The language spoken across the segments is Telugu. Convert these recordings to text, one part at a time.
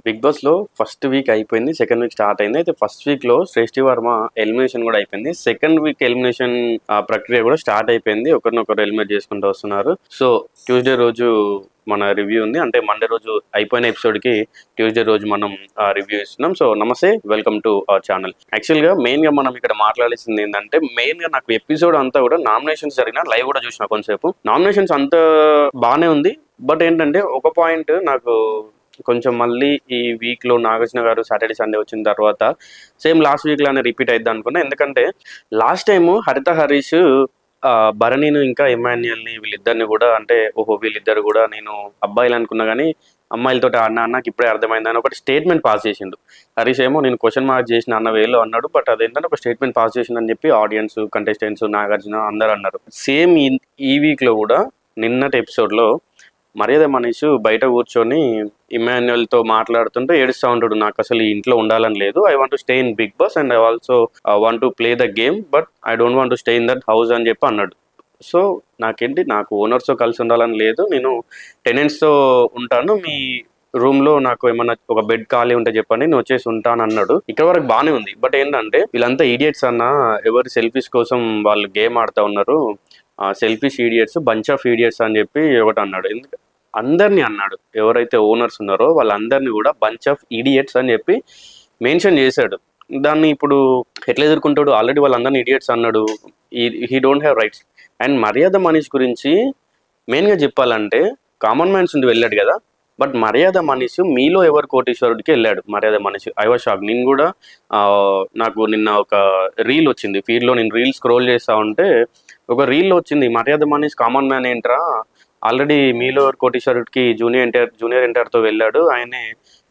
బిగ్ బాస్‌లో ఫస్ట్ వీక్ అయిపోయింది. సెకండ్ వీక్ స్టార్ట్ అయింది. అయితే ఫస్ట్ వీక్‌లో శ్రేష్ఠి వర్మ ఎలిమినేషన్ గూడా అయిపోయింది. సెకండ్ వీక్ ఎలిమినేషన్ ప్రక్రియ గూడా స్టార్ట్ అయిపోయింది. ఒకరినొకరు ఎలిమినేట్ చేసుకుంటూ వస్తున్నారు. సో, ట్యూస్‌డే రోజు మన రివ్యూ ఉంది. అంటే మండే రోజు అయిపోయిన ఎపిసోడ్‌కి ట్యూస్‌డే రోజు మనం రివ్యూ ఇస్తున్నాం. సో, నమస్తే. Welcome to our channel. యాక్చువల్‌గా మెయిన్‌గా మనం ఇక్కడ మాట్లాడాల్సింది ఏందంటే, మెయిన్‌గా నాకు ఎపిసోడ్ అంతా గూడా నామినేషన్స్ జరిగిన లైవ్ గూడా చూసిన కొంతసేపు. నామినేషన్స్ అంతా బానే ఉంది. బట్ ఏంటంటే, ఒక పాయింట్ నాకు కొంచెం మళ్ళీ ఈ వీక్‌లో నాగార్జున గారు సాటర్‌డే, సండే వచ్చిన తర్వాత సేమ్ లాస్ట్ వీక్‌లానే రిపీట్ అయిద్ది అనుకున్నా. ఎందుకంటే లాస్ట్ టైము హరిత హరీష్ భరణిని ఇంకా ఇమ్మాన్యుయల్‌ని వీళ్ళిద్దరిని గూడా అంటే ఓహో! వీళ్ళిద్దరు గూడా నేను అబ్బాయిలు అనుకున్నా గానీ అమ్మాయిలతోటి ఆడినా నాకు ఇప్పుడే అర్థమైందని ఒకటి స్టేట్మెంట్ పాస్ చేసిండు. హరీష్ ఏమో నేను క్వెషన్ మార్క్ చేసిన అన్న వేలో అన్నాడు. బట్ అదేంటంటే ఒక స్టేట్మెంట్ పాస్ చేసిందని చెప్పి ఆడియన్స్, కంటెస్టెంట్స్, నాగార్జున అందరూ అన్నారు. సేమ్ ఈ వీక్‌లో గూడా నిన్నటి ఎపిసోడ్‌లో మర్యాద మనీష్ బయట కూర్చొని ఇమ్మాన్యుయల్‌తో మాట్లాడుతుంటే ఏడుస్తా ఉంటాడు. నాకసలు ఈ ఇంట్లో ఉండాలని లేదు. I want to stay in Bigg Boss and I also want to play the game but I don't want to stay in that house అని చెప్పి అన్నాడు. సో, నాకు ఓనర్స్‌తో కలిసి ఉండాలని లేదు. నేను టెనెంట్స్‌తో ఉంటాను. మీ రూమ్‌లో నాకు ఏమన్నా ఒక బెడ్ ఖాళీ ఉంటే చెప్పండి. నేను వచ్చేసి ఉంటానన్నాడు. ఇక్కడ వరకు బానే ఉంది. బట్ ఏంటంటే వీళ్ళంతా ఇడియట్స్ అన్న ఎవరి సెల్ఫిష్ కోసం వాళ్ళు గేమ్ ఆడుతా ఉన్నారు. Selfish idiots, bunch of idiots అని చెప్పి ఒకటన్నాడు. అందరిని అన్నాడు. ఎవరైతే ఓనర్స్ ఉన్నారో వాళ్ళందరినీ కూడా బంచ్ ఆఫ్ ఇడియట్స్ అని చెప్పి మెన్షన్ చేశాడు. దాన్ని ఇప్పుడు ఎట్లా ఎదుర్కొంటాడు? ఆల్రెడీ వాళ్ళందరినీ ఇడియట్స్ అన్నాడు. He don't have rights. And మర్యాద మనీష్ గురించి మెయిన్‌గా చెప్పాలంటే కామన్ మ్యాన్స్ నుండి వెళ్ళాడు కదా! బట్ మర్యాద మనీష్ మీలో ఎవరు కోటీశ్వరుడికి వెళ్ళాడు మర్యాద మనీష్. I was shocked. నేను కూడా నాకు నిన్న ఒక రీల్ వచ్చింది. ఫీడ్‌లో నేను రీల్ స్క్రోల్ చేస్తా ఉంటే ఒక రీల్‌లో వచ్చింది. మర్యాద మనీష్ కామన్ మ్యాన్ ఏంట్రా ఆల్రెడీ మీలో కోటీశ్వరుడికి జూనియర్ ఎన్టీఆర్‌తో వెళ్ళాడు. ఆయనే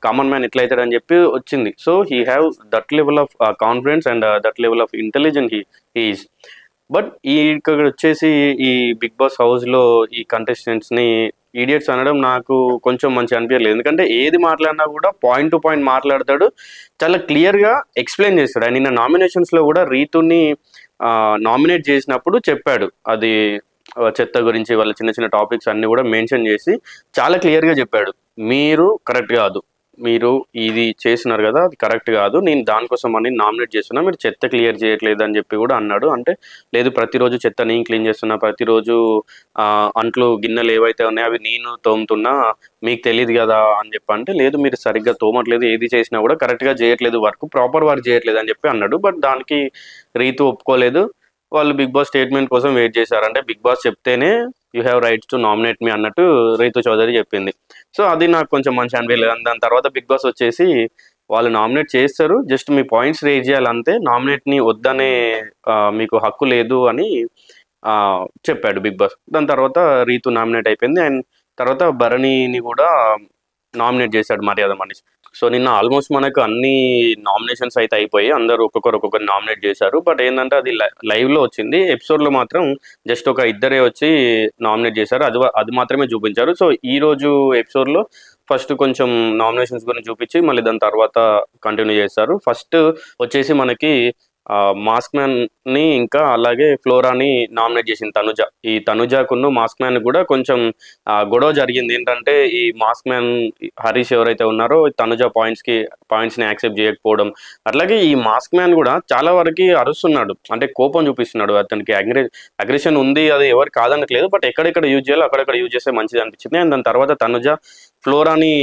కామన్ మ్యాన్ ఎట్లా అవుతాడని చెప్పి వచ్చింది. So, he have that level of confidence and that level of intelligent he is. But ఇక్కడ వచ్చేసి ఈ బిగ్ బాస్ హౌస్‌లో ఈ కంటెస్టెంట్స్‌ని ఇడియట్స్ అనడం నాకు కొంచెం మంచిగా అనిపియలేదు. ఎందుకంటే ఏది మాట్లాడినా కూడా పాయింట్ టు పాయింట్ మాట్లాడతాడు. చాలా క్లియర్‌గా ఎక్స్‌ప్లెయిన్ చేస్తాడు. ఆయన నిన్న నామినేషన్స్‌లో కూడా రీతుని నామినేట్ చేసినప్పుడు చెప్పాడు. అది చెత్త గురించి వాళ్ళ చిన్న చిన్న టాపిక్స్ అన్నీ కూడా మెన్షన్ చేసి చాలా క్లియర్‌గా చెప్పాడు. మీరు కరెక్ట్ కాదు. మీరు ఇది చేస్తున్నారు కదా! అది కరెక్ట్ కాదు. నేను దానికోసం అని నామినేట్ చేస్తున్నా. మీరు చెత్త క్లియర్ చేయట్లేదు అని చెప్పి కూడా అన్నాడు. అంటే లేదు ప్రతిరోజు చెత్త నేను క్లీన్ చేస్తున్నా. ప్రతిరోజు అంట్లు, గిన్నెలు ఏవైతే ఉన్నాయో అవి నేను తోముతున్నా. మీకు తెలీదు కదా! అని చెప్పి అంటే లేదు మీరు సరిగ్గా తోమట్లేదు. ఏది చేసినా కూడా కరెక్ట్‌గా చేయట్లేదు వర్క్. ప్రాపర్ వర్క్ చేయట్లేదు అని చెప్పి అన్నాడు. బట్ దానికి రీతు ఒప్పుకోలేదు. వాళ్ళు బిగ్ బాస్ స్టేట్మెంట్ కోసం వెయిట్ చేశారు. అంటే బిగ్ బాస్ చెప్తేనే you have rights to nominate me అన్నట్టు రీతు చౌదరి చెప్పింది. సో, అది నాకు కొంచెం మంచిగా అనిపియలేదు. దాని తర్వాత బిగ్ బాస్ వచ్చేసి వాళ్ళు నామినేట్ చేస్తారు. జస్ట్ మీ పాయింట్స్ రేజ్ చేయాలి అంతే. నామినేట్‌ని వద్దనే మీకు హక్కు లేదు అని చెప్పాడు బిగ్ బాస్. దాని తర్వాత రీతు నామినేట్ అయిపోయింది. అండ్ తర్వాత భరణిని కూడా నామినేట్ చేశాడు మర్యాద మనీష్. సో, నిన్న ఆల్మోస్ట్ మనకు అన్ని నామినేషన్స్ అయితే అయిపోయాయి. అందరూ ఒక్కొక్కరిని నామినేట్ చేశారు. బట్ ఏందంటే అది లైవ్‌లో వచ్చింది. ఎపిసోడ్‌లో మాత్రం జస్ట్ ఒక ఇద్దరే వచ్చి నామినేట్ చేశారు. అది మాత్రమే చూపించారు. సో, ఈరోజు ఎపిసోడ్‌లో ఫస్ట్ కొంచెం నామినేషన్స్ గురించి చూపించి మళ్ళీ దాని తర్వాత కంటిన్యూ చేస్తారు. ఫస్ట్ వచ్చేసి మనకి మాస్క్ మ్యాన్‌ని ఇంకా అలాగే ఫ్లోరాని నామినేట్ చేసింది తనుజ. ఈ తనుజకును మాస్క్ మ్యాన్ కూడా కొంచెం గొడవ జరిగింది. ఏంటంటే ఈ మాస్క్ మ్యాన్ హరీష్ ఎవరైతే ఉన్నారో తనుజ పాయింట్స్‌ని యాక్సెప్ట్ చేయకపోవడం. అట్లాగే ఈ మాస్క్ మ్యాన్ కూడా చాలా వరకి అరుస్తున్నాడు. అంటే కోపం చూపిస్తున్నాడు. అతనికి అగ్రెషన్ ఉంది. అది ఎవరు కాదనట్లేదు. బట్ ఎక్కడెక్కడ యూజ్ చేయాలో అక్కడక్కడ యూజ్ చేస్తే మంచిది అనిపించింది. అండ్ దాని తర్వాత తనుజ ఫ్లోరాని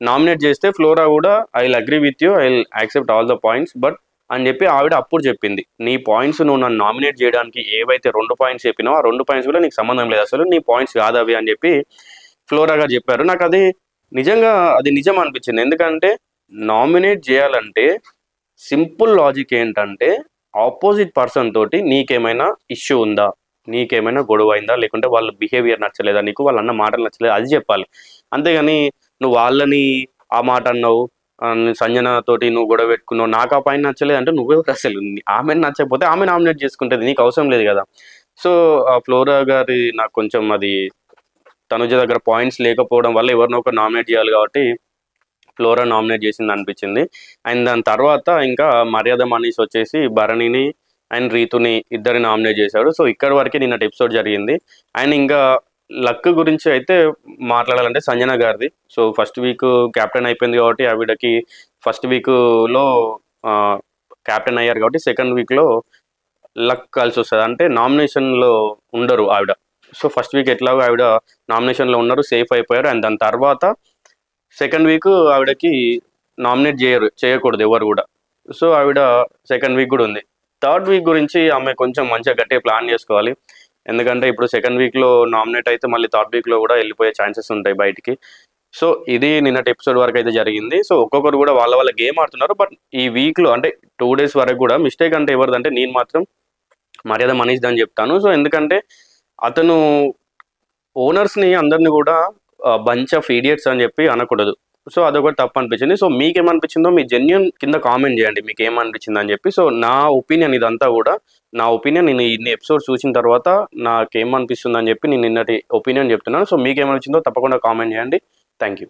నామినేట్ చేస్తే ఫ్లోరా కూడా I will agree with you. I will accept all the points but అని చెప్పి ఆవిడ అప్పుడు చెప్పింది. నీ పాయింట్స్ నువ్వు నన్ను నామినేట్ చేయడానికి ఏవైతే 2 పాయింట్స్ చెప్పినావో ఆ 2 పాయింట్స్ కూడా నీకు సంబంధం లేదు. అసలు నీ పాయింట్స్ కాదవి అని చెప్పి ఫ్లోరా గారు చెప్పారు. నాకది నిజంగా అది నిజం అనిపించింది. ఎందుకంటే నామినేట్ చేయాలంటే సింపుల్ లాజిక్ ఏంటంటే ఆపోజిట్ పర్సన్ తోటి నీకేమైనా ఇష్యూ ఉందా? నీకేమైనా గొడవ అయిందా? లేకుంటే వాళ్ళ బిహేవియర్ నచ్చలేదా నీకు? వాళ్ళన్న మాటలు నచ్చలేదా? అది చెప్పాలి. అంతేగాని నువ్వు వాళ్ళని ఆ మాట అన్నావు. సంజన తోటి నువ్వు గొడవ పెట్టుకున్నావు. నాకు ఆ పాయింట్ నచ్చలేదు అంటే నువ్వెవరు అసలు? ఆమెను నచ్చకపోతే ఆమె నామినేట్ చేసుకుంటది. నీకు అవసరం లేదు కదా! సో, ఫ్లోరా గారి నాకు కొంచెం అది తనుజ దగ్గర పాయింట్స్ లేకపోవడం వల్ల ఎవరినో ఒకరు నామినేట్ చేయాలి కాబట్టి ఫ్లోరా నామినేట్ చేసింది అనిపించింది. అండ్ దాని తర్వాత ఇంకా మర్యాద మనీష్ వచ్చేసి భరణిని అండ్ రీతుని ఇద్దరిని నామినేట్ చేశాడు. సో, ఇక్కడి వరకే నిన్నటి ఎపిసోడ్ జరిగింది. అండ్ ఇంకా లక్ గురించి అయితే మాట్లాడాలంటే సంజన గారిది. సో ఫస్ట్ వీక్ క్యాప్టెన్ అయిపోయింది కాబట్టి ఆవిడకి ఫస్ట్ వీక్లో క్యాప్టెన్ అయ్యారు కాబట్టి సెకండ్ వీక్లో లక్ కలిసి వస్తుంది. అంటే నామినేషన్లో ఉండరు ఆవిడ. సో ఫస్ట్ వీక్ ఎట్లాగో ఆవిడ నామినేషన్లో ఉన్నారు, సేఫ్ అయిపోయారు. అండ్ దాని తర్వాత సెకండ్ వీక్ ఆవిడకి నామినేట్ చేయకూడదు ఎవరు కూడా. సో ఆవిడ సెకండ్ వీక్ కూడా ఉంది. థర్డ్ వీక్ గురించి ఆమె కొంచెం మంచిగా గట్టిగా ప్లాన్ చేసుకోవాలి. ఎందుకంటే ఇప్పుడు సెకండ్ వీక్లో నామినేట్ అయితే మళ్ళీ థర్డ్ వీక్లో కూడా వెళ్ళిపోయే ఛాన్సెస్ ఉంటాయి బయటికి. సో ఇది నిన్నటి ఎపిసోడ్ వరకు అయితే జరిగింది. సో ఒక్కొక్కరు కూడా వాళ్ళ గేమ్ ఆడుతున్నారు. బట్ ఈ వీక్లో అంటే 2 days వరకు కూడా మిస్టేక్ అంటే ఎవరిదంటే నేను మాత్రం మర్యాద మనీష్ అని చెప్తాను. సో ఎందుకంటే అతను ఓనర్స్ని అందరిని కూడా బంచ్ ఆఫ్ ఈడియట్స్ అని చెప్పి అనకూడదు. సో అదొకటి తప్పు అనిపించింది. సో మీకేమనిపించిందో మీ జెన్యున్ కింద కామెంట్ చేయండి మీకు ఏమనిపించింది అని చెప్పి. సో నా ఒపీనియన్ ఇదంతా కూడా నా ఒపీనియన్. నేను ఇన్ని ఎపిసోడ్స్ చూసిన తర్వాత నాకేమనిపిస్తుంది అని చెప్పి నేను నిన్నటి ఒపీనియన్ చెప్తున్నాను. సో మీకేమనిపించిందో తప్పకుండా కామెంట్ చేయండి. Thank you.